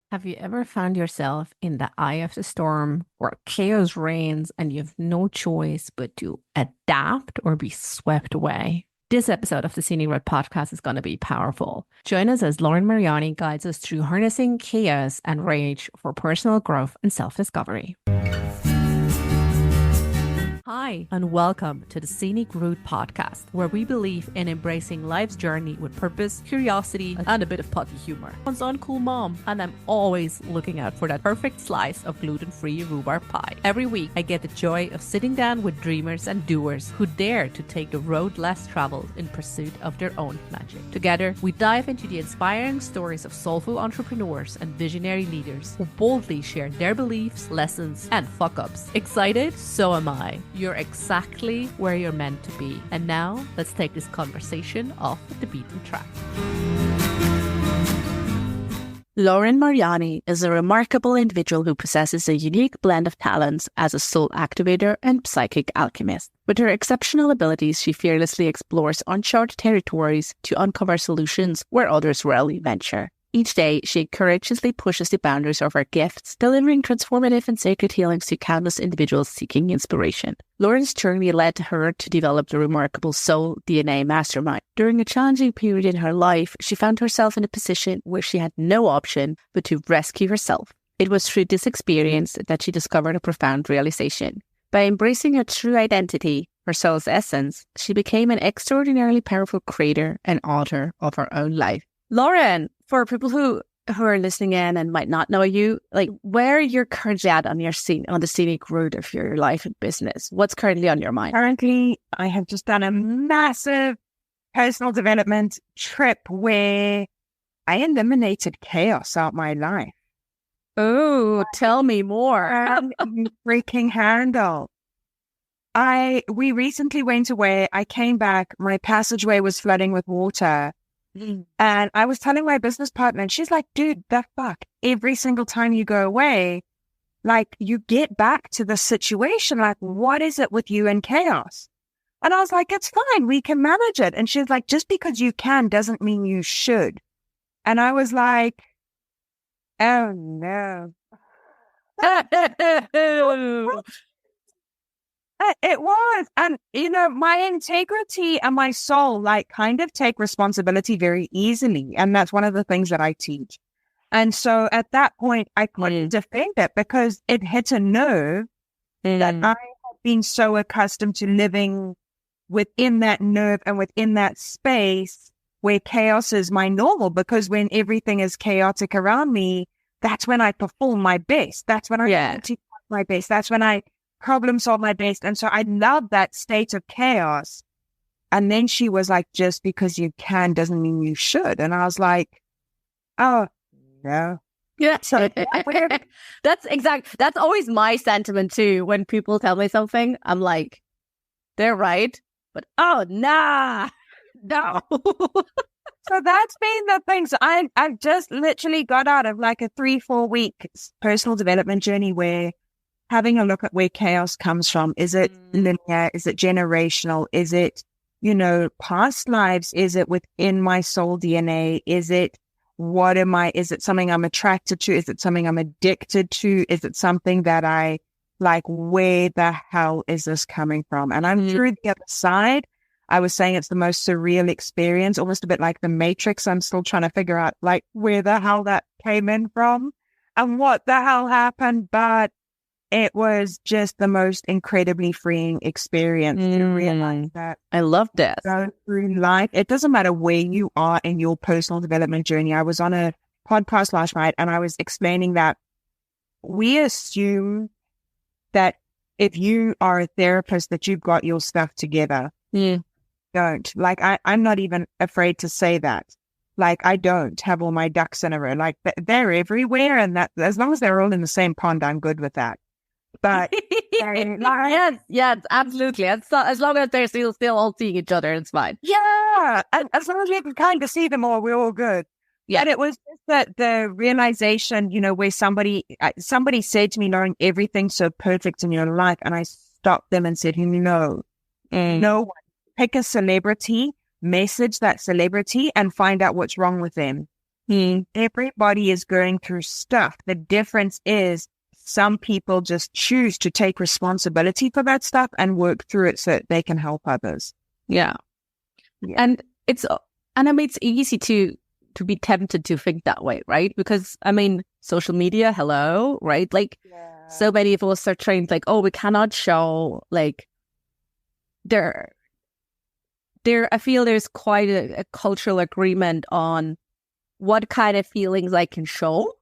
Have you ever found yourself in the eye of the storm where chaos reigns and you have no choice but to adapt or be swept away? This episode of the Scenic Road podcast is going to be powerful. Join us as Laurin Mariani guides us through harnessing chaos and rage for personal growth and self-discovery. Hi, and welcome to the Scenic Route podcast, where we believe in embracing life's journey with purpose, curiosity, and a bit of potty humor. I'm an uncool mom, and I'm always looking out for that perfect slice of gluten-free rhubarb pie. Every week, I get the joy of sitting down with dreamers and doers who dare to take the road less traveled in pursuit of their own magic. Together, we dive into the inspiring stories of soulful entrepreneurs and visionary leaders who boldly share their beliefs, lessons, and fuck-ups. Excited? So am I. You're exactly where you're meant to be. And now, let's take this conversation off the beaten track. Laurin Mariani is a remarkable individual who possesses a unique blend of talents as a soul activator and psychic alchemist. With her exceptional abilities, she fearlessly explores uncharted territories to uncover solutions where others rarely venture. Each day, she courageously pushes the boundaries of her gifts, delivering transformative and sacred healings to countless individuals seeking inspiration. Laurin's journey led her to develop the remarkable Soul DNA Mastermind. During a challenging period in her life, she found herself in a position where she had no option but to rescue herself. It was through this experience that she discovered a profound realization. By embracing her true identity, her soul's essence, she became an extraordinarily powerful creator and author of her own life. Laurin, for people who are listening in and might not know you, like where you're currently at on the scenic route of your life and business, what's currently on your mind? Currently, I have just done a massive personal development trip where I eliminated chaos out my life. Oh, tell me more. Freaking handle. We recently went away. I came back. My passageway was flooding with water. And I was telling my business partner, and she's like, dude, the fuck, every single time you go away, like you get back to the situation, like, what is it with you and chaos? And I was like, it's fine. We can manage it. And she's like, just because you can doesn't mean you should. And I was like, oh no. It was. And, my integrity and my soul, like, kind of take responsibility very easily. And that's one of the things that I teach. And so at that point, I couldn't defend it because it hit a nerve that I had been so accustomed to living within that nerve and within that space where chaos is my normal. Because when everything is chaotic around me, that's when I perform my best. That's when I my best. That's when I problem solve my best. And so I love that state of chaos. And then she was like, just because you can doesn't mean you should. And I was like, oh, no. Yeah. So that's always my sentiment too. When people tell me something, I'm like, they're right. But oh, nah, no. So that's been the thing. So I've just literally got out of like a 3-4 week personal development journey where having a look at where chaos comes from. Is it linear? Is it generational? Is it, past lives? Is it within my soul DNA? Is it, is it something I'm attracted to? Is it something I'm addicted to? Is it something that I like, where the hell is this coming from? And I'm through the other side. I was saying it's the most surreal experience, almost a bit like the Matrix. I'm still trying to figure out like where the hell that came in from and what the hell happened. But it was just the most incredibly freeing experience to realize that. I love this. Go through life. It doesn't matter where you are in your personal development journey. I was on a podcast last night and I was explaining that we assume that if you are a therapist that you've got your stuff together. Don't. Like, I'm not even afraid to say that. Like, I don't have all my ducks in a row. Like, they're everywhere. And that as long as they're all in the same pond, I'm good with that. But yes, absolutely. As long as they're still all seeing each other, it's fine. Yeah, and as long as we can kind of see them all, we're all good. Yeah, and it was just that the realization, where somebody said to me, "Laurin, everything's so perfect in your life," and I stopped them and said, "No, no one. Pick a celebrity, message that celebrity, and find out what's wrong with them." Everybody is going through stuff. The difference is some people just choose to take responsibility for that stuff and work through it so that they can help others. Yeah. And I mean, it's easy to be tempted to think that way, right? Because I mean, social media, hello, right? Like so many of us are trained like, oh, we cannot show like I feel there's quite a cultural agreement on what kind of feelings I can show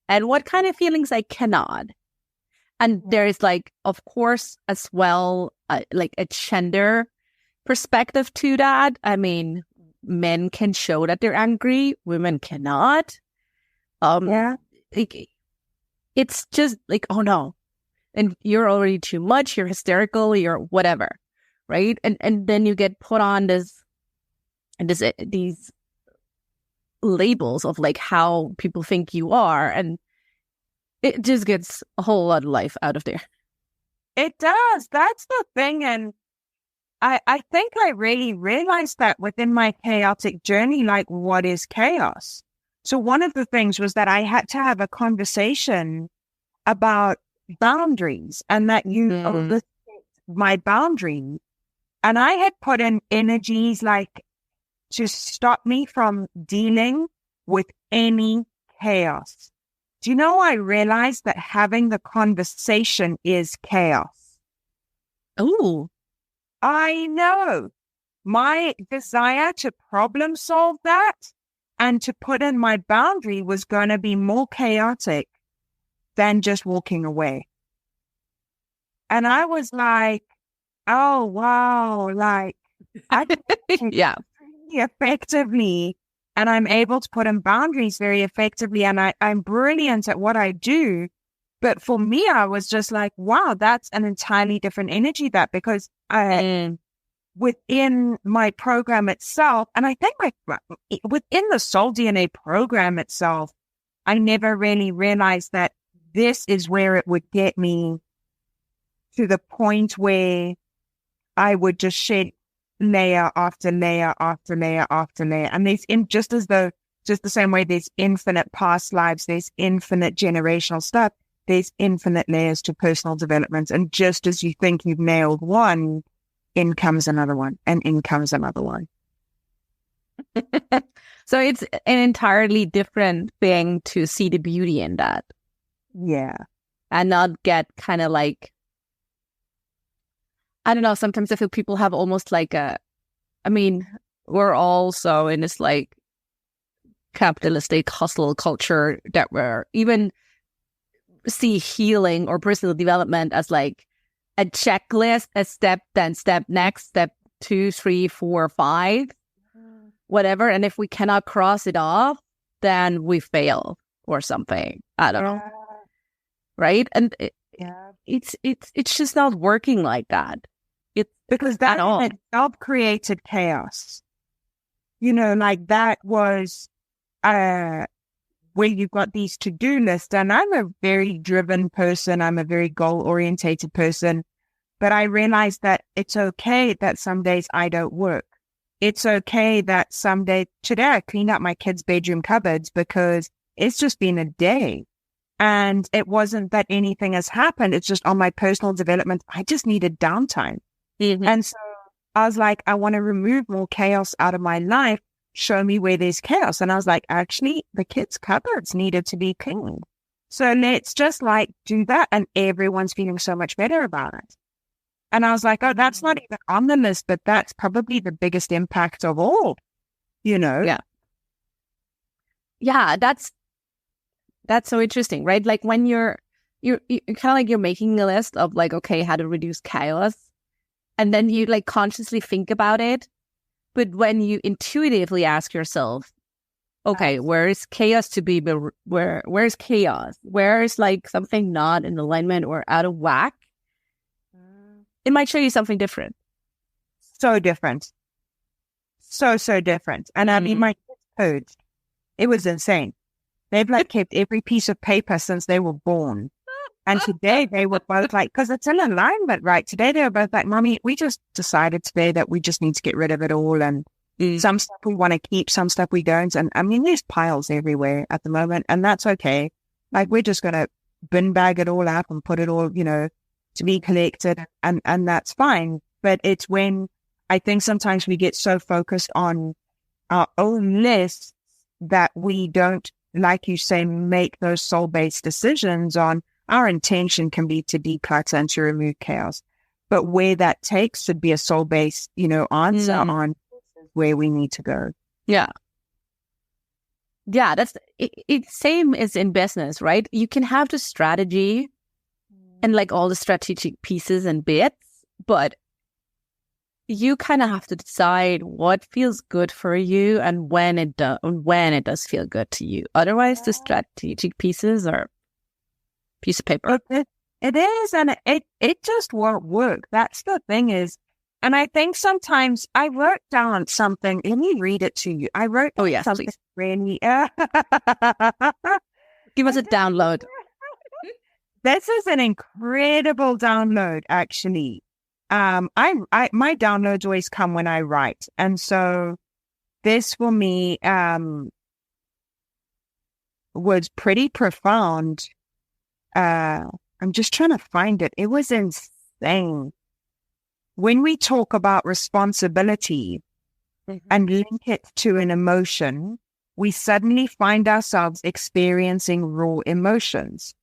and what kind of feelings I cannot. And there's like, of course, as well, like a gender perspective to that. I mean, men can show that they're angry, women cannot. It's just like, oh no, and you're already too much, you're hysterical, you're whatever, right? And then you get put on these labels of like how people think you are, and it just gets a whole lot of life out of there. It does. That's the thing. And I think I really realized that within my chaotic journey, like what is chaos? So one of the things was that I had to have a conversation about boundaries and that my boundaries. And I had put in energies like to stop me from dealing with any chaos. Do you know, I realized that having the conversation is chaos. Oh, I know. My desire to problem solve that and to put in my boundary was going to be more chaotic than just walking away. And I was like, oh, wow, like I can yeah, pretty effectively, and I'm able to put in boundaries very effectively, and I'm brilliant at what I do. But for me, I was just like, wow, that's an entirely different energy, that because within my program itself, and I think within the Soul DNA program itself, I never really realized that this is where it would get me to the point where I would just shed layer after layer after layer after layer. And there's just the same way there's infinite past lives, there's infinite generational stuff, there's infinite layers to personal development. And just as you think you've nailed one, in comes another one, and in comes another one. So it's an entirely different thing to see the beauty in that. Yeah. And not get kind of like, I don't know, sometimes I feel people have almost like we're also in this like capitalistic hustle culture that we're even see healing or personal development as like a checklist, a step, then step next, step 2, 3, 4, 5, whatever. And if we cannot cross it off, then we fail or something. I don't know. Right? And it's just not working like that. Because that in itself created chaos. You know, like that was where you've got these to-do lists. And I'm a very driven person. I'm a very goal-orientated person. But I realized that it's okay that some days I don't work. It's okay that today I cleaned out my kids' bedroom cupboards because it's just been a day. And it wasn't that anything has happened. It's just on my personal development. I just needed downtime. Mm-hmm. And so I was like, I want to remove more chaos out of my life. Show me where there's chaos. And I was like, actually, the kids' cupboards needed to be cleaned. So let's just like do that. And everyone's feeling so much better about it. And I was like, oh, that's not even on the list, but that's probably the biggest impact of all, you know? Yeah. Yeah, that's so interesting, right? Like when you're kind of like you're making a list of like, okay, how to reduce chaos. And then you like consciously think about it. But when you intuitively ask yourself, okay, where is chaos to be? Where's chaos? Where is like something not in alignment or out of whack? It might show you something different. So different. So different. And I mean, my kids' codes, it was insane. They've like kept every piece of paper since they were born. And today they were both like, because it's in alignment, right? Today they were both like, Mommy, we just decided today that we just need to get rid of it all. And Some stuff we want to keep, some stuff we don't. And I mean, there's piles everywhere at the moment, and that's okay. Like, we're just going to bin bag it all up and put it all, to be collected, and that's fine. But it's when I think sometimes we get so focused on our own lists that we don't, like you say, make those soul-based decisions on our intention can be to declutter and to remove chaos. But where that takes should be a soul-based, answer on where we need to go. Yeah. Yeah, that's it's same as in business, right? You can have the strategy and like all the strategic pieces and bits, but you kind of have to decide what feels good for you and when it does feel good to you. Otherwise, the strategic pieces are piece of paper. It is, and it just won't work. That's the thing is, and I think sometimes I wrote down something. Let me read it to you. I wrote down something please. really. Give us a download. This is an incredible download, actually. My downloads always come when I write, and so this for me was pretty profound. I'm just trying to find it. It was insane. When we talk about responsibility and link it to an emotion, we suddenly find ourselves experiencing raw emotions,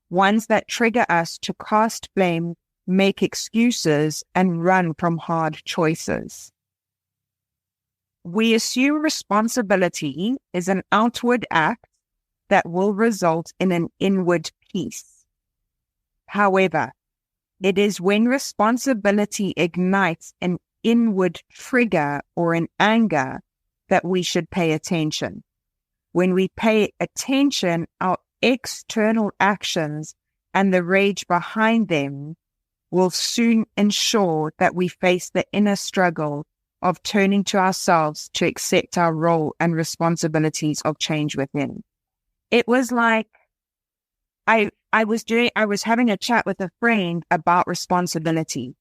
ones that trigger us to cast blame, make excuses, and run from hard choices. We assume responsibility is an outward act that will result in an inward peace. However, it is when responsibility ignites an inward trigger or an anger that we should pay attention. When we pay attention, our external actions and the rage behind them will soon ensure that we face the inner struggle of turning to ourselves to accept our role and responsibilities of change within. It was like I was having a chat with a friend about responsibility.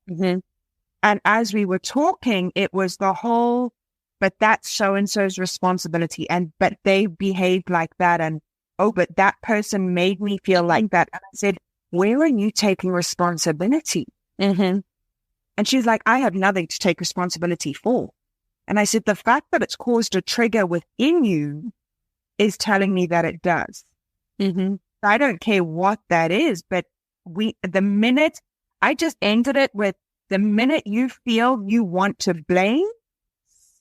And as we were talking, it was the whole, but that's so-and-so's responsibility. But they behaved like that. And, but that person made me feel like that. And I said, where are you taking responsibility? And she's like, I have nothing to take responsibility for. And I said, the fact that it's caused a trigger within you is telling me that it does. I don't care what that is, but the minute I just ended it with, the minute you feel you want to blame,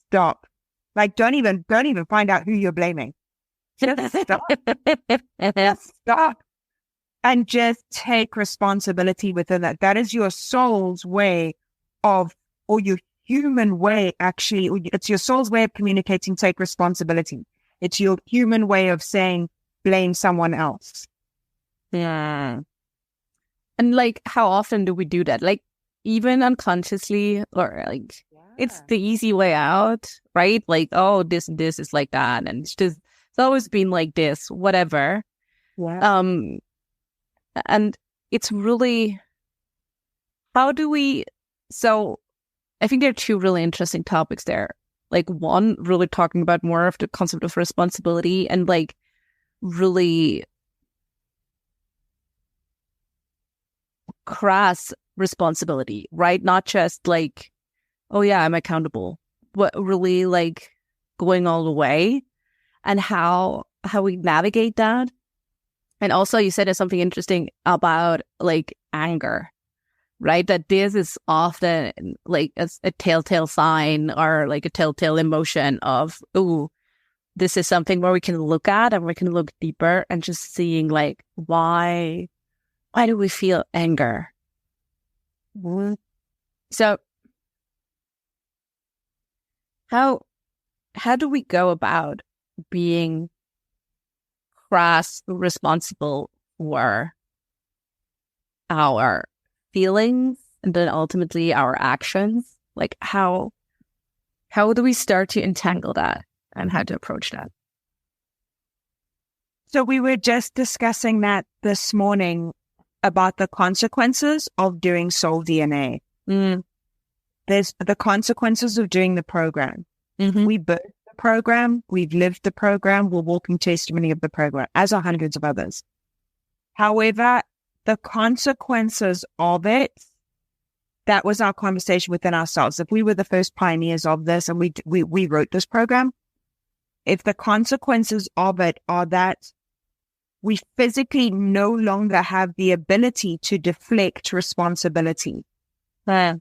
stop. Like, don't even find out who you're blaming. Just stop. Just stop. And just take responsibility within that. That is your soul's way or your human way, actually. It's your soul's way of communicating, take responsibility. It's your human way of saying, blame someone else. Yeah. And like, how often do we do that? Like, even unconsciously, or like, it's the easy way out, right? Like, oh, this is like that, and it's always been like this, whatever. And it's really, how do we? So, I think there are two really interesting topics there. Like, one, really talking about more of the concept of responsibility and like really crass responsibility, right? Not just like, oh yeah, I'm accountable, but really like going all the way, and how we navigate that. And also, you said there's something interesting about like anger, right? That this is often like a telltale sign or like a telltale emotion of, ooh, this is something where we can look at and we can look deeper and just seeing like, why do we feel anger? So how do we go about being crass responsible for our feelings and then ultimately our actions? Like, how do we start to entangle that and how to approach that? So we were just discussing that this morning about the consequences of doing Soul DNA. There's the consequences of doing the program. We birthed the program. We've lived the program. We're walking testimony of the program, as are hundreds of others. However, the consequences of it, that was our conversation within ourselves. If we were the first pioneers of this and we wrote this program, if the consequences of it are that we physically no longer have the ability to deflect responsibility. Our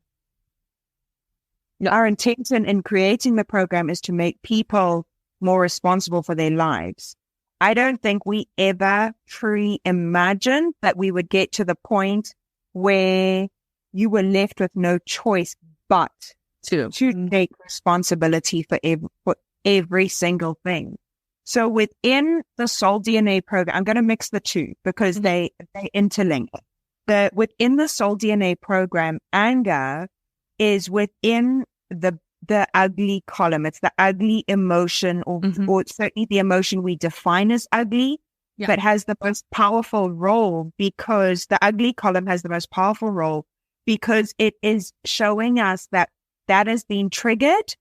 intention in creating the program is to make people more responsible for their lives. I don't think we ever pre-imagined that we would get to the point where you were left with no choice but to take responsibility for every single thing. So within the Soul DNA program, I'm going to mix the two because they interlink. Within the Soul DNA program, anger is within the ugly column. It's the ugly emotion, or certainly the emotion we define as ugly, but has the most powerful role, because the ugly column has the most powerful role because it is showing us that has been triggered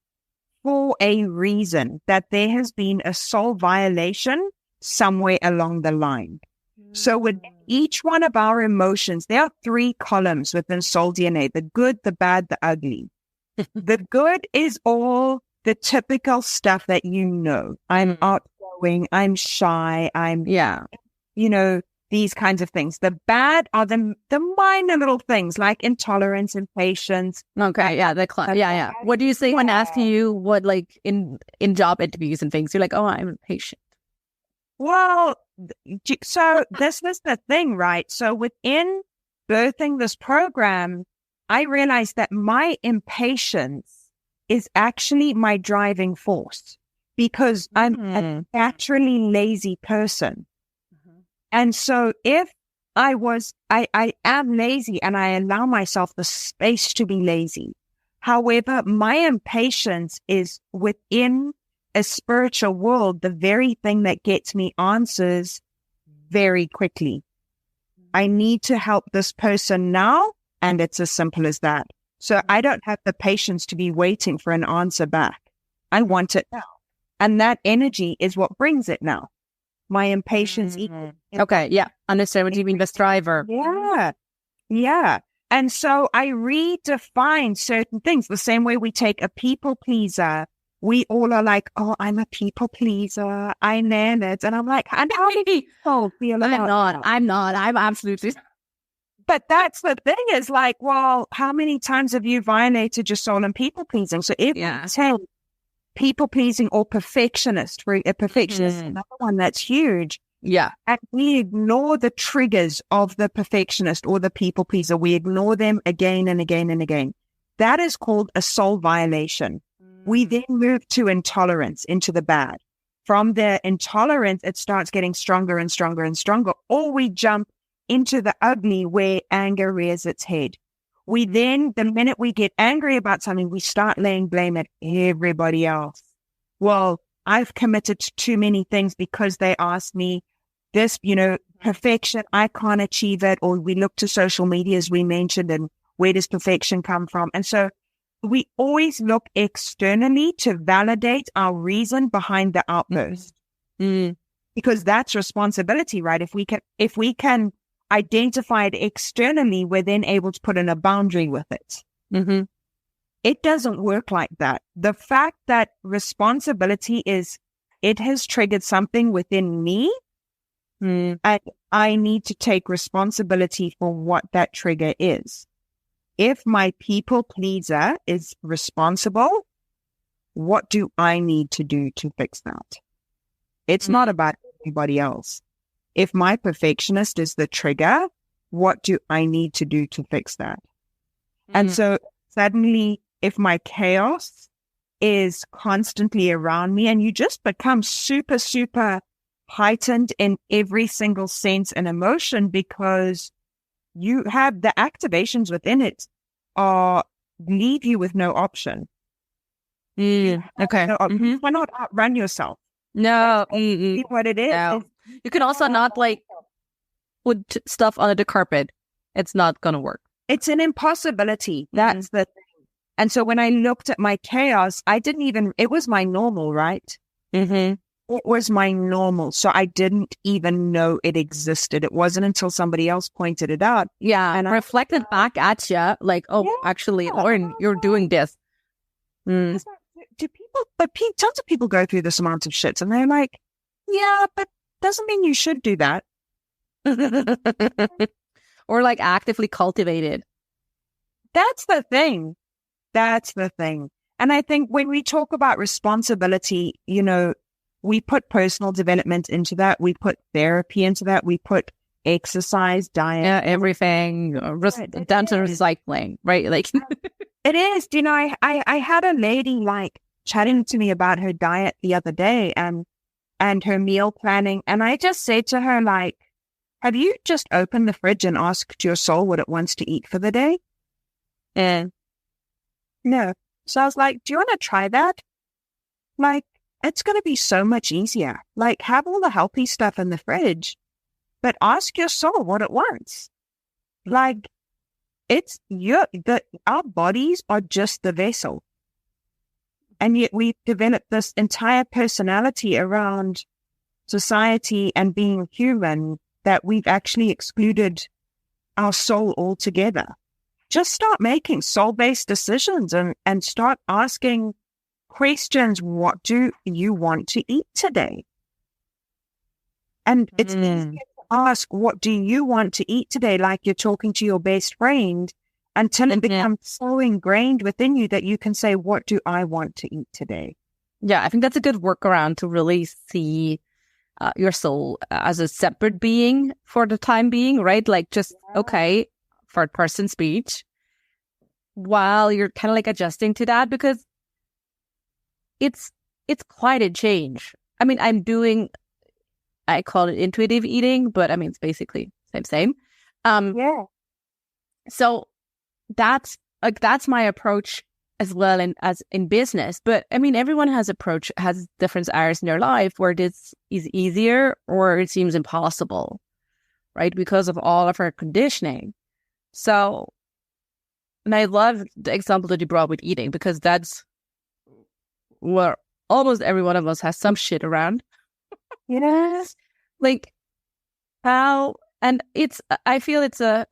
for a reason, that there has been a soul violation somewhere along the line. So with each one of our emotions, there are 3 columns within Soul DNA: the good, the bad, the ugly. The good is all the typical stuff that I'm outgoing, I'm shy, these kinds of things. The bad are the minor little things like intolerance, impatience. Okay, yeah, What do you say when asking you what, like, in job interviews and things? You're like, oh, I'm impatient. Well, so this was the thing, right? So within birthing this program, I realized that my impatience is actually my driving force, because I'm a naturally lazy person. And so if I am lazy and I allow myself the space to be lazy. However, my impatience is within a spiritual world, the very thing that gets me answers very quickly. I need to help this person now, and it's as simple as that. So I don't have the patience to be waiting for an answer back. I want it now. And that energy is what brings it now. My impatience. Okay, yeah. Understand what you mean, the striver. Yeah. And so I redefine certain things the same way we take a people pleaser. We all are like, oh, I'm a people pleaser. I nail it. And I'm like, and how do people feel about I'm not. I'm absolutely. But that's the thing, is like, well, how many times have you violated your soul in people pleasing? So if you take people pleasing or perfectionist, another one that's huge. Yeah. And we ignore the triggers of the perfectionist or the people pleaser. We ignore them again and again and again. That is called a soul violation. We then move to intolerance, into the bad. From the intolerance, it starts getting stronger and stronger and stronger. Or we jump into the ugly, where anger rears its head. We then, the minute we get angry about something, we start laying blame at everybody else. Well, I've committed to too many things because they asked me this, perfection, I can't achieve it. Or we look to social media, as we mentioned, and where does perfection come from? And so we always look externally to validate our reason behind the outburst. Because that's responsibility, right? If we can identify it externally, we're then able to put in a boundary with it. It doesn't work like that. The fact that responsibility is, it has triggered something within me, and I need to take responsibility for what that trigger is. If my people pleaser is responsible, what do I need to do to fix that? It's not about everybody else. If my perfectionist is the trigger, what do I need to do to fix that? And so suddenly, if my chaos is constantly around me, and you just become super, super heightened in every single sense and emotion, because you have the activations within it leave you with no option. Okay. You cannot outrun yourself. No. What it is. No. You can also not put stuff under the carpet. It's not going to work. It's an impossibility. That's the thing. And so when I looked at my chaos, it was my normal, right? Mm-hmm. It was my normal. So I didn't even know it existed. It wasn't until somebody else pointed it out. Yeah. And reflected back at you like, actually, Laurin, you're doing this. Do tons of people go through this amount of shit and they're like, yeah, but doesn't mean you should do that. Or like actively cultivate it. That's the thing. And I think when we talk about responsibility, we put personal development into that. We put therapy into that. We put exercise, diet. Yeah, everything down to recycling, right? Like it is. I had a lady like chatting to me about her diet the other day and her meal planning. And I just said to her, like, have you just opened the fridge and asked your soul what it wants to eat for the day? And no. So I was like, do you want to try that? Like, it's going to be so much easier. Like, have all the healthy stuff in the fridge, but ask your soul what it wants. Like, our bodies are just the vessel. And yet we've developed this entire personality around society and being human that we've actually excluded our soul altogether. Just start making soul-based decisions and start asking questions. What do you want to eat today? And it's easy to ask, what do you want to eat today? Like you're talking to your best friend until it becomes so ingrained within you that you can say, what do I want to eat today? Yeah, I think that's a good workaround to really see your soul as a separate being for the time being, right? Like just, okay, third person speech, while you're kind of like adjusting to that, because it's quite a change. I mean, I call it intuitive eating, but I mean, it's basically same. So that's my approach as well as in business. But I mean, everyone has different areas in their life where this is easier or it seems impossible, right? Because of all of our conditioning. So, and I love the example that you brought with eating, because that's where almost every one of us has some shit around. Like how, and I feel it's a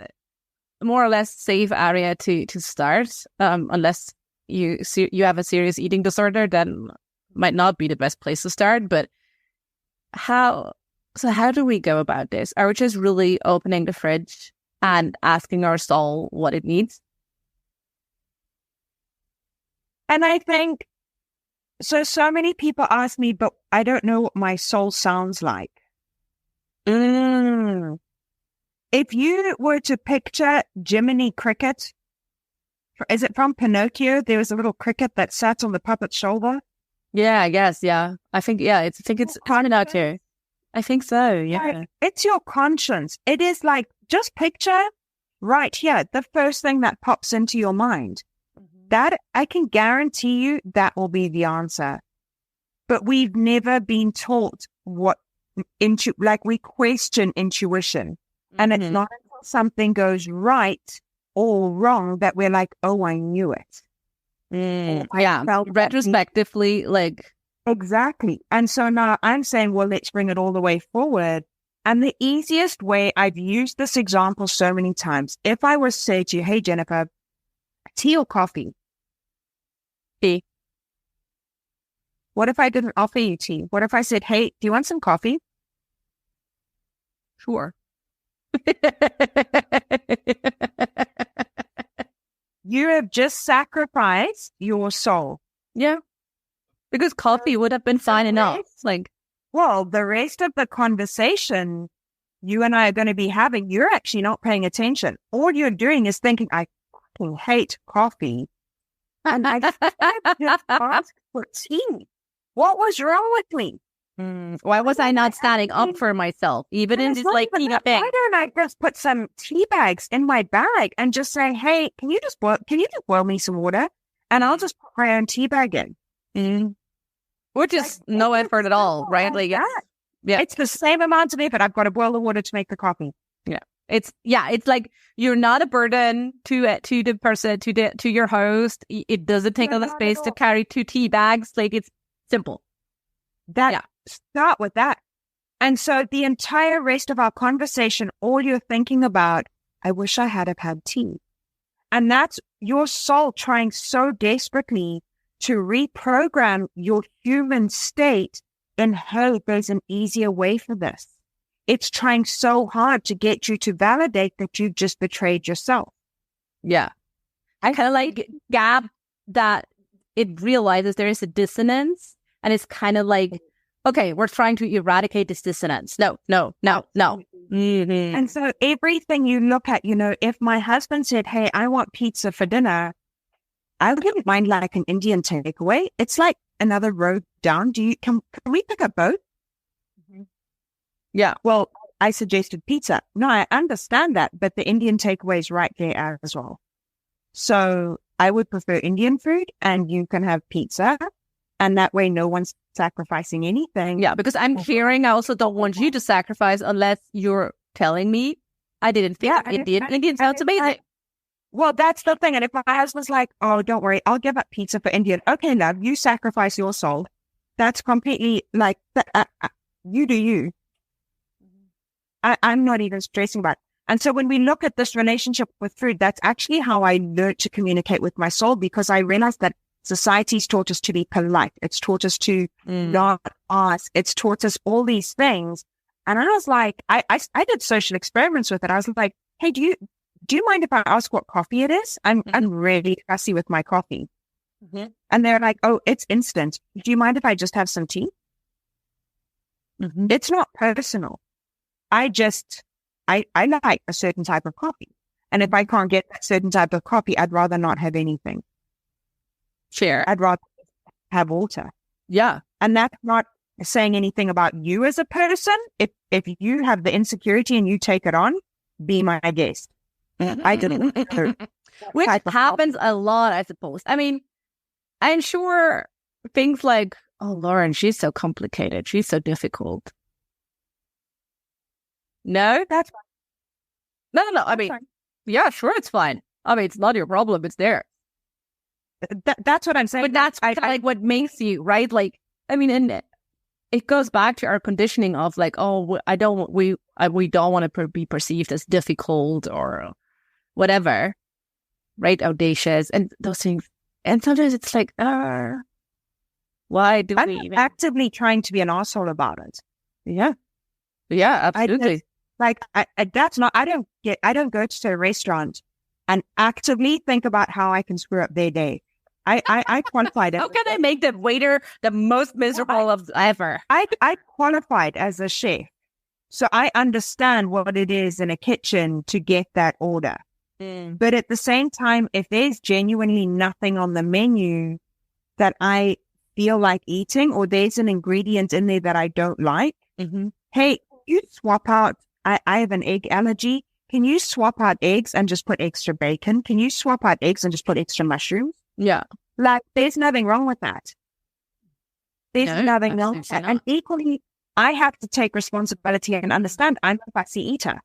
more or less safe area to start, unless you have a serious eating disorder, then might not be the best place to start. But how do we go about this? Are we just really opening the fridge and asking our soul what it needs? And I think, so many people ask me, but I don't know what my soul sounds like. If you were to picture Jiminy Cricket, is it from Pinocchio? There was a little cricket that sat on the puppet's shoulder. Yeah, I guess. Yeah, I think. Yeah, it's Pinocchio. I think so. Yeah, it's your conscience. It is like, just picture right here the first thing that pops into your mind. That I can guarantee you that will be the answer. But we've never been taught we question intuition. And it's not until something goes right or wrong that we're like, oh, I knew it. Retrospectively, like. Exactly. And so now I'm saying, well, let's bring it all the way forward. And the easiest way, I've used this example so many times. If I was to say to you, hey, Jennifer, tea or coffee? Tea. What if I didn't offer you tea? What if I said, hey, do you want some coffee? Sure. You have just sacrificed your soul. Yeah. Because coffee would have been fine enough. Well, the rest of the conversation you and I are going to be having, you're actually not paying attention. All you're doing is thinking, I fucking hate coffee. And I just asked for tea. What was wrong with me? Why was I not standing up for myself, even in this tea thing? Why don't I just put some tea bags in my bag and just say, hey, can you just boil me some water? And I'll just put my own tea bag in. Which is no effort at all, right? Like, yeah. It's the same amount of effort. I've got to boil the water to make the coffee. Yeah. It's like you're not a burden to the person, to your host. It doesn't take a lot of space to carry 2 tea bags. Like, it's simple. Start with that. And so the entire rest of our conversation, all you're thinking about, I wish I had had tea. And that's your soul trying so desperately to reprogram your human state in, hey, there's an easier way for this. It's trying so hard to get you to validate that you've just betrayed yourself. Yeah. I kind of like Gab that it realizes there is a dissonance, and it's kind of like, okay, we're trying to eradicate this dissonance. No. Mm-hmm. And so everything you look at, if my husband said, hey, I want pizza for dinner, I wouldn't mind like an Indian takeaway. It's like another road down. Can we pick up both? Yeah. Well, I suggested pizza. No, I understand that, but the Indian takeaway is right there as well. So I would prefer Indian food, and you can have pizza, and that way no one's sacrificing anything. Yeah, because I'm hearing I also don't want you to sacrifice unless you're telling me I didn't think Indian sounds amazing. Well, that's the thing. And if my husband's like, oh, don't worry, I'll give up pizza for Indian. Okay, love, you sacrifice your soul. That's completely like, you do you. I'm not even stressing about it. And so when we look at this relationship with food, that's actually how I learned to communicate with my soul, because I realized that society's taught us to be polite. It's taught us to not ask. It's taught us all these things. And I was like, I did social experiments with it. I was like, hey, do you mind if I ask what coffee it is? I'm really fussy with my coffee. Mm-hmm. And they're like, oh, it's instant. Do you mind if I just have some tea? Mm-hmm. It's not personal. I like a certain type of coffee. And if I can't get that certain type of coffee, I'd rather not have anything. Sure. I'd rather have water. Yeah. And that's not saying anything about you as a person. If you have the insecurity and you take it on, be my guest. I didn't. Which happens a lot, I suppose. I mean, I'm sure things like, oh, Laurin, she's so complicated. She's so difficult. No, that's fine. No. I mean, yeah, sure, it's fine. I mean, it's not your problem. It's theirs. That's what I'm saying. But that's like what makes you, right? Like, I mean, and it goes back to our conditioning of like, oh, we don't want to be perceived as difficult or whatever, right? Audacious and those things. And sometimes it's like, why do I'm we even actively trying to be an asshole about it? Yeah, absolutely. I don't go to a restaurant and actively think about how I can screw up their day. I qualified. How can I make the waiter the most miserable of ever? I qualified as a chef, so I understand what it is in a kitchen to get that order. But at the same time, if there's genuinely nothing on the menu that I feel like eating, or there's an ingredient in there that I don't like, hey, you swap out. I have an egg allergy. Can you swap out eggs and just put extra bacon? Can you swap out eggs and just put extra mushrooms? Yeah. Like, there's nothing wrong with that. There's nothing wrong with that. And equally, I have to take responsibility and understand I'm a fussy eater.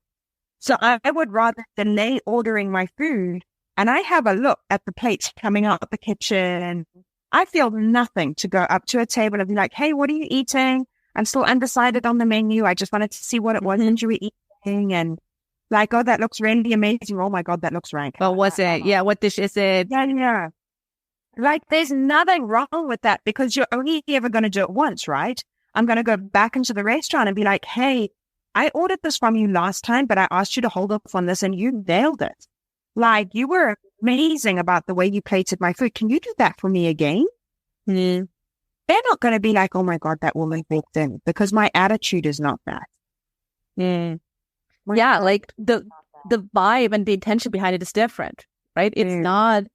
So I would rather delay ordering my food, and I have a look at the plates coming out of the kitchen. I feel nothing to go up to a table and be like, hey, what are you eating? I'm still undecided on the menu. I just wanted to see what it was that you were eating. And like, oh, that looks really amazing. Oh my God, that looks rank. Well, what's it? Yeah, what dish is it? Yeah. Like, there's nothing wrong with that, because you're only ever going to do it once, right? I'm going to go back into the restaurant and be like, hey, I ordered this from you last time, but I asked you to hold up on this and you nailed it. Like, you were amazing about the way you plated my food. Can you do that for me again? They're not going to be like, oh my God, that woman walked in, because my attitude is not that. Yeah, like the vibe and the intention behind it is different, right? It's not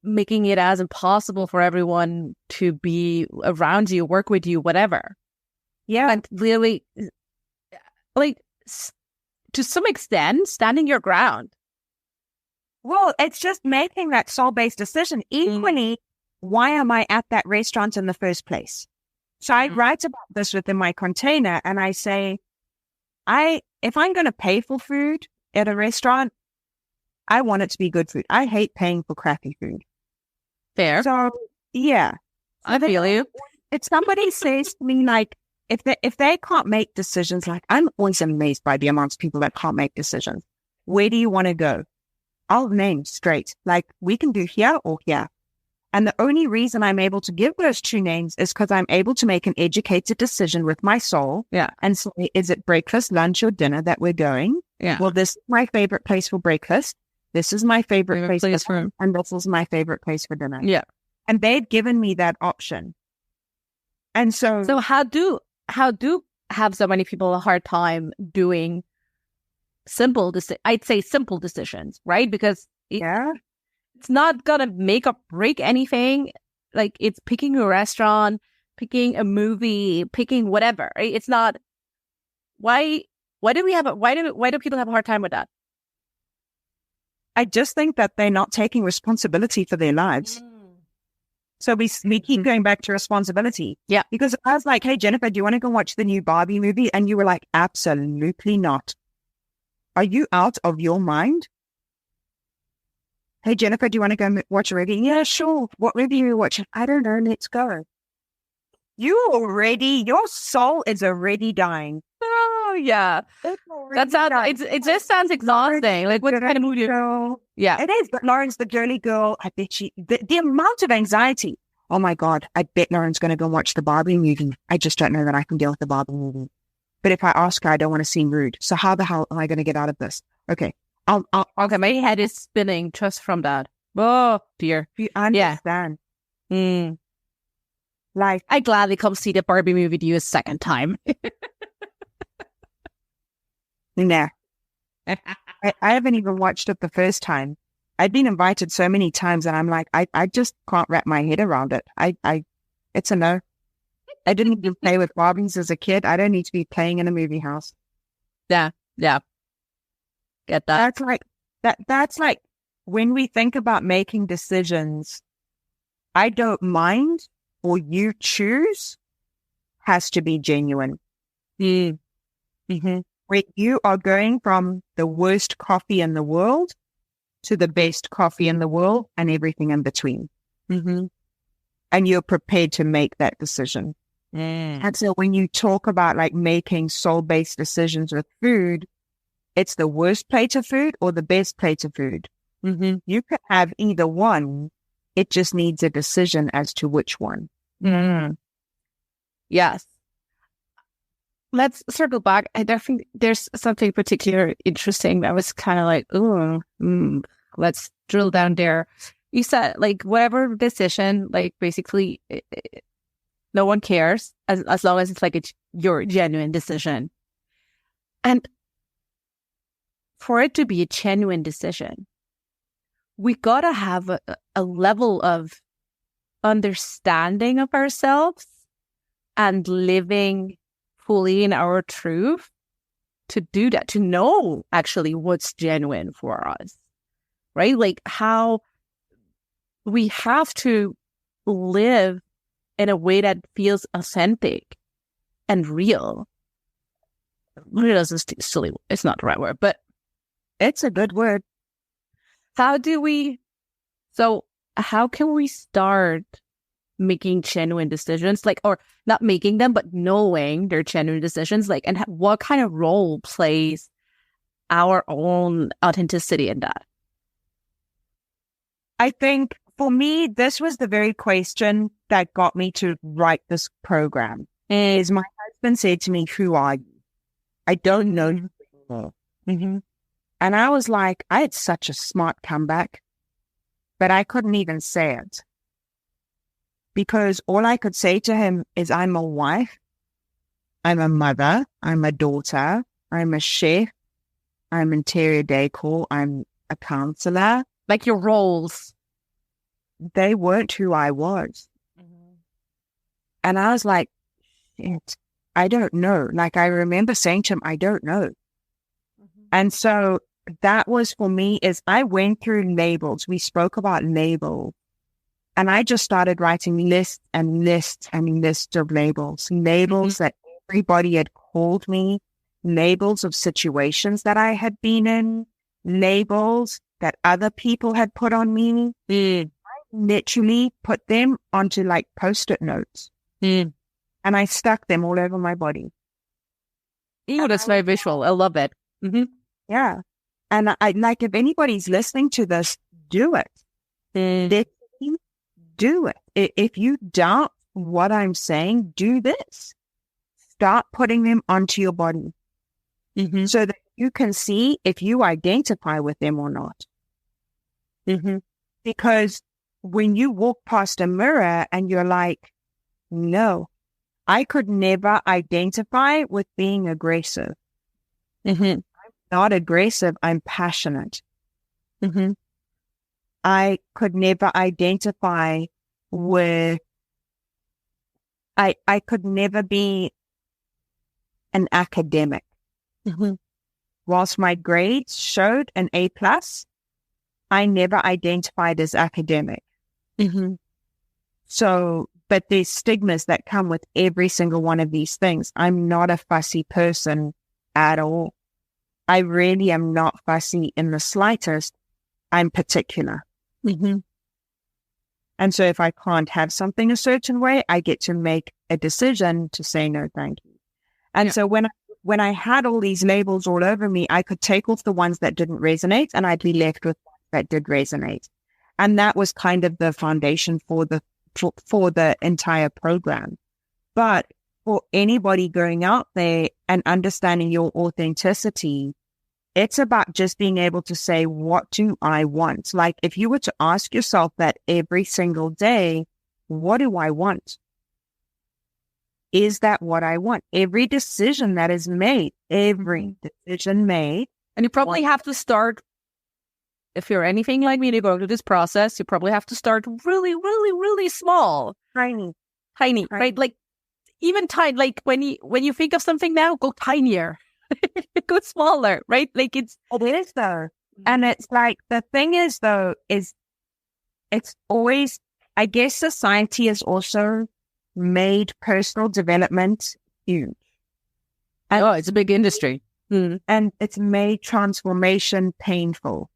making it as impossible for everyone to be around you, work with you, whatever. Yeah. And really, like, to some extent, standing your ground. Well, it's just making that soul-based decision. Equally, why am I at that restaurant in the first place? So I write about this within my container, and I say, I if I'm going to pay for food at a restaurant, I want it to be good food. I hate paying for crappy food. Fair. So, yeah. I feel you. If somebody says to me, like, if they can't make decisions, like, I'm always amazed by the amounts of people that can't make decisions. Where do you want to go? I'll name straight. Like, we can do here or here. And the only reason I'm able to give those two names is because I'm able to make an educated decision with my soul. Yeah. And say, is it breakfast, lunch, or dinner that we're going? Yeah. Well, this is my favorite place for breakfast. This is my favorite place for dinner. And this is my favorite place for dinner. Yeah. And they've given me that option. And so how do have so many people a hard time doing I'd say simple decisions, right? Because it's not gonna make or break anything. Like, it's picking a restaurant, picking a movie, picking whatever. Right? It's not. Why do people have a hard time with that? I just think that they're not taking responsibility for their lives. So we keep going back to responsibility. Yeah. Because I was like, hey, Jennifer, do you want to go watch the new Barbie movie? And you were like, absolutely not. Are you out of your mind? Hey, Jennifer, do you want to go watch a movie? Yeah, sure. What movie are you watching? I don't know. Let's go. Your soul is already dying. Oh, yeah. It just sounds exhausting. Like, what kind of movie? Yeah. It is. But Lauren's the girly girl. I bet the amount of anxiety. Oh my God. I bet Lauren's going to go watch the Barbie movie. I just don't know that I can deal with the Barbie movie. But if I ask her, I don't want to seem rude. So how the hell am I going to get out of this? Okay. Okay. My head is spinning just from that. Oh, dear. You understand. Yeah. Like, I gladly come see the Barbie movie with you a second time. Nah. I haven't even watched it the first time. I've been invited so many times and I'm like, I just can't wrap my head around it. It's a no. I didn't even play with Barbies as a kid. I don't need to be playing in a movie house. Yeah. Yeah. Get that. That's like when we think about making decisions, I don't mind or you choose has to be genuine. Mm-hmm. Where you are going from the worst coffee in the world to the best coffee in the world and everything in between. Mm-hmm. And you're prepared to make that decision. And so when you talk about like making soul-based decisions with food, it's the worst plate of food or the best plate of food. Mm-hmm. You could have either one. It just needs a decision as to which one. Mm-hmm. Yes. Let's circle back. I think there's something particularly interesting that was kind of like, let's drill down there. You said, like, whatever decision, like, basically, no one cares as long as it's like your genuine decision. And for it to be a genuine decision, we gotta have a level of understanding of ourselves and living fully in our truth to do that, to know actually what's genuine for us, right? Like, how we have to live in a way that feels authentic and real. Real is silly. It's not the right word, but it's a good word. How can we start making genuine decisions, like, or not making them, but knowing they're genuine decisions, like, and what kind of role plays our own authenticity in that? I think for me, this was the very question that got me to write this program. Is my husband said to me, "Who are you?" I don't know you anymore. Mm-hmm. And I was like, I had such a smart comeback, but I couldn't even say it. Because all I could say to him is, I'm a wife, I'm a mother, I'm a daughter, I'm a chef, I'm interior decor, I'm a counselor. Like your roles. They weren't who I was. Mm-hmm. And I was like, shit, I don't know. Like, I remember saying to him, I don't know. Mm-hmm. And so that was for me, is I went through labels. We spoke about labels. And I just started writing lists and lists and lists of labels. Labels mm-hmm. that everybody had called me, labels of situations that I had been in, labels that other people had put on me. I literally put them onto like Post-it notes. And I stuck them all over my body. Ew, that's very visual. I love it. Mm-hmm. Yeah. And I like, if anybody's listening to this, do it. Literally do it. If you doubt what I'm saying, do this. Start putting them onto your body so that you can see if you identify with them or not. Because when you walk past a mirror and you're like, no, I could never identify with being aggressive. I'm not aggressive. I'm passionate. I could never identify with, I could never be an academic. Whilst my grades showed an A+, I never identified as academic. So, but there's stigmas that come with every single one of these things. I'm not a fussy person at all. I really am not fussy in the slightest. I'm particular. And so if I can't have something a certain way, I get to make a decision to say no, thank you. And so when I had all these labels all over me, I could take off the ones that didn't resonate and I'd be left with ones that did resonate. And that was kind of the foundation for the entire program. But for anybody going out there and understanding your authenticity, it's about just being able to say, what do I want? Like if you were to ask yourself that every single day, what do I want? Is that what I want? Every decision that is made, every decision made. And you probably have to start, if you're anything like me to go through this process, you probably have to start really, really, really small. Tiny, right? Like even tiny, like when you think of something now, go tinier, go smaller, right? Like it is though. And it's like, the thing is though, is it's always, I guess society has also made personal development huge. And, it's a big industry. And it's made transformation painful.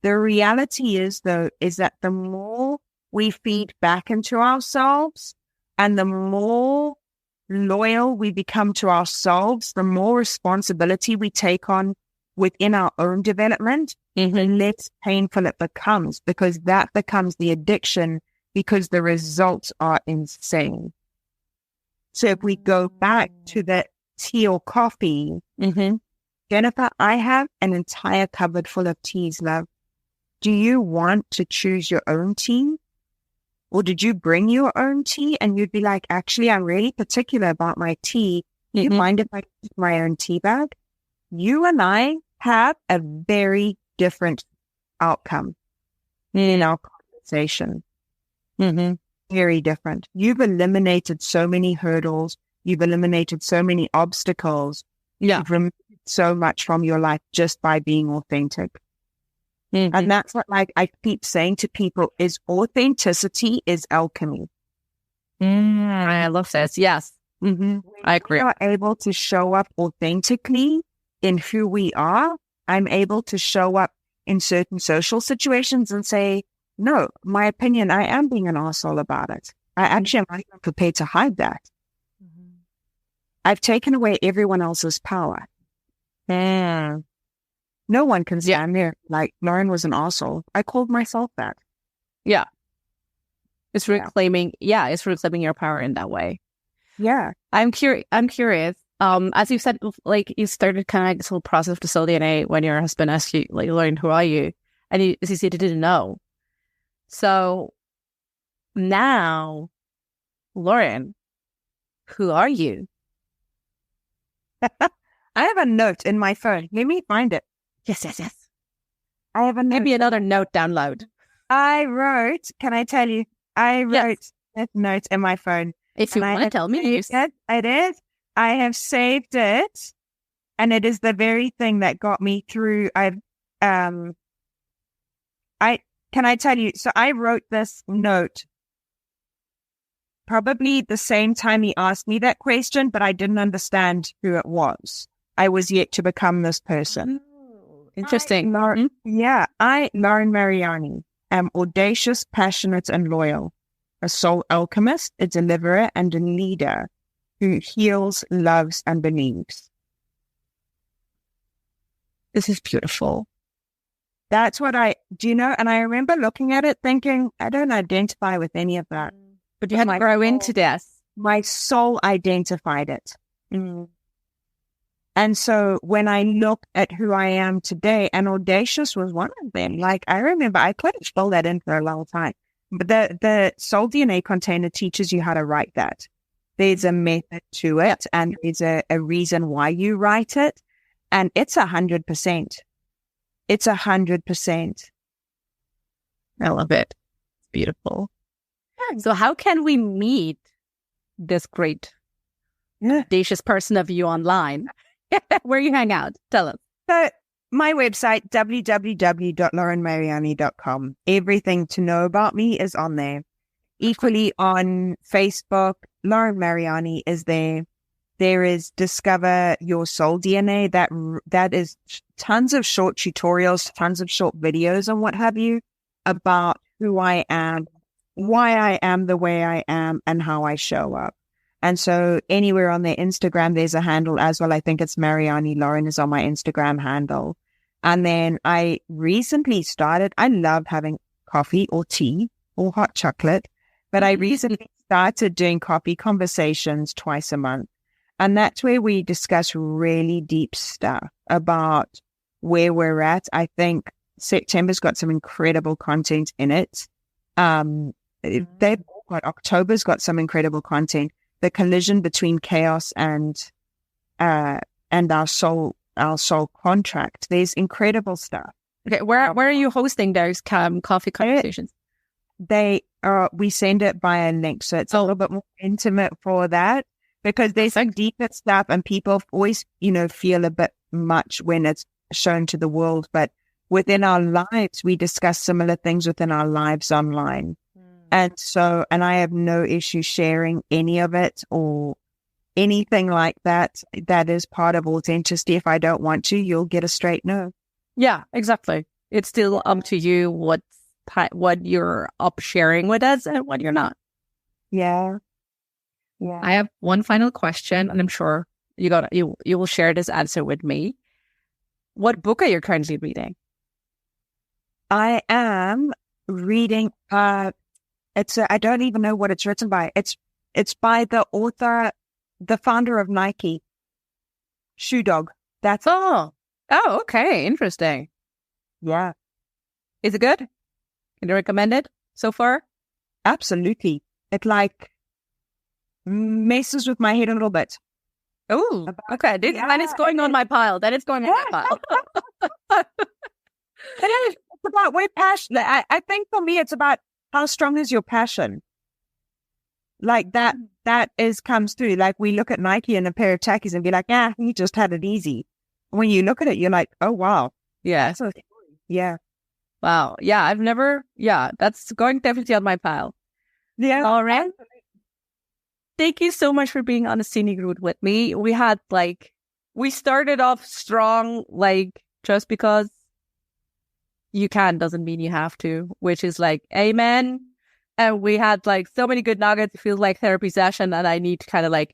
The reality is, though, is that the more we feed back into ourselves and the more loyal we become to ourselves, the more responsibility we take on within our own development, the less painful it becomes, because that becomes the addiction, because the results are insane. So if we go back to the tea or coffee, Jennifer, I have an entire cupboard full of teas, love. Do you want to choose your own tea? Or did you bring your own tea and you'd be like, actually, I'm really particular about my tea. Do you mind if I keep my own tea bag? You and I have a very different outcome in our conversation. Very different. You've eliminated so many hurdles. You've eliminated so many obstacles. You've removed so much from your life just by being authentic. And that's what, like, I keep saying to people, is authenticity is alchemy. I love this. Yes. I agree. We are able to show up authentically in who we are. I'm able to show up in certain social situations and say, no, my opinion, I am being an arsehole about it. I actually am not even prepared to hide that. I've taken away everyone else's power. No one can stand there like, Laurin was an arsehole. I called myself that. Yeah. It's reclaiming, it's reclaiming your power in that way. Yeah. I'm curious. As you said, like you started kind of like this whole process of the soul DNA when your husband asked you, like, Laurin, who are you? And you said you didn't know. So now, Laurin, who are you? I have a note in my phone. Let me find it. Yes. I have a note. Maybe another note download. I wrote, can I tell you? I wrote that note in my phone. If you want to tell me. It is. I have saved it. And it is the very thing that got me through. Can I tell you? So I wrote this note probably the same time he asked me that question, but I didn't understand who it was. I was yet to become this person. Interesting. I, Laurin Mariani, am audacious, passionate, and loyal, a soul alchemist, a deliverer, and a leader who heals, loves, and believes. This is beautiful. That's what and I remember looking at it thinking, I don't identify with any of that. But you had to grow into this. My soul identified it. And so when I look at who I am today, and audacious was one of them. Like, I remember I couldn't fill that in for a long time. But the soul DNA container teaches you how to write that. There's a method to it, and there's a reason why you write it. And it's 100%. It's 100%. I love it. It's beautiful. So how can we meet this great, audacious person of you online? Where you hang out? Tell us. So my website, www.laurinmariani.com. Everything to know about me is on there. Equally on Facebook, Laurin Mariani is there. There is Discover Your Soul DNA. That is tons of short tutorials, tons of short videos and what have you about who I am, why I am the way I am, and how I show up. And so anywhere on their Instagram, there's a handle as well. I think it's Mariani Laurin is on my Instagram handle. And then I recently started, I love having coffee or tea or hot chocolate, but I recently started doing coffee conversations twice a month. And that's where we discuss really deep stuff about where we're at. I think September's got some incredible content in it. October's got some incredible content. The collision between chaos and our soul contract. There's incredible stuff. Okay, where are you hosting those coffee conversations? We send it via link, so it's a little bit more intimate for that. Because there's some deeper stuff, and people always, feel a bit much when it's shown to the world. But within our lives, we discuss similar things within our lives online. And I have no issue sharing any of it or anything like that. That is part of authenticity. If I don't want to, you'll get a straight no. Yeah, exactly. It's still up to you what you're up sharing with us and what you're not. Yeah. Yeah. I have one final question, and I'm sure you will share this answer with me. What book are you currently reading? I am reading. I don't even know what it's written by. It's by the author, the founder of Nike, Shoe Dog. That's okay, interesting. Yeah. Is it good? Can you recommend it so far? Absolutely. It messes with my head a little bit. Oh, okay. That is going on my pile. That is going on my pile. It's about where passion. I think for me, it's about how strong is your passion. Like that comes through. Like we look at Nike and a pair of Takis and be like, he just had it easy. When you look at it, you're like, oh, wow. Yeah. Yeah. Wow. Yeah. That's going definitely on my pile. Yeah. All right. Thank you so much for being on a scenic route with me. We had we started off strong, just because you can doesn't mean you have to, which is amen. And we had so many good nuggets. It feels like therapy session, and I need to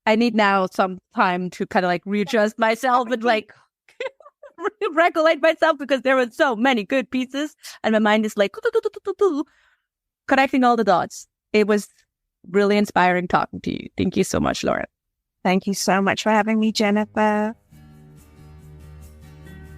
I need now some time to readjust myself and recollect myself, because there were so many good pieces and my mind is connecting all the dots. It was really inspiring talking to you. Thank you so much, Laurin. Thank you so much for having me, Jennifer.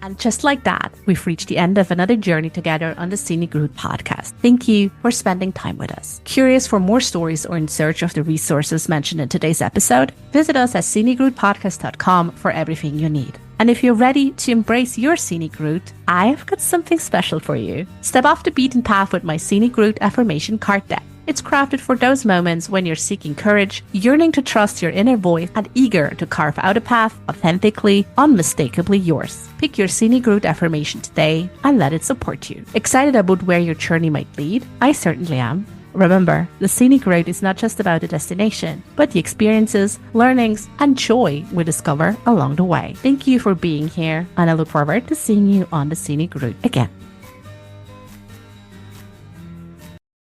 And just like that, we've reached the end of another journey together on the Scenic Route podcast. Thank you for spending time with us. Curious for more stories or in search of the resources mentioned in today's episode? Visit us at scenicroutepodcast.com for everything you need. And if you're ready to embrace your scenic route, I've got something special for you. Step off the beaten path with my Scenic Route affirmation card deck. It's crafted for those moments when you're seeking courage, yearning to trust your inner voice, and eager to carve out a path authentically, unmistakably yours. Pick your Scenic Route affirmation today and let it support you. Excited about where your journey might lead? I certainly am. Remember, the scenic route is not just about the destination, but the experiences, learnings, and joy we discover along the way. Thank you for being here, and I look forward to seeing you on the scenic route again.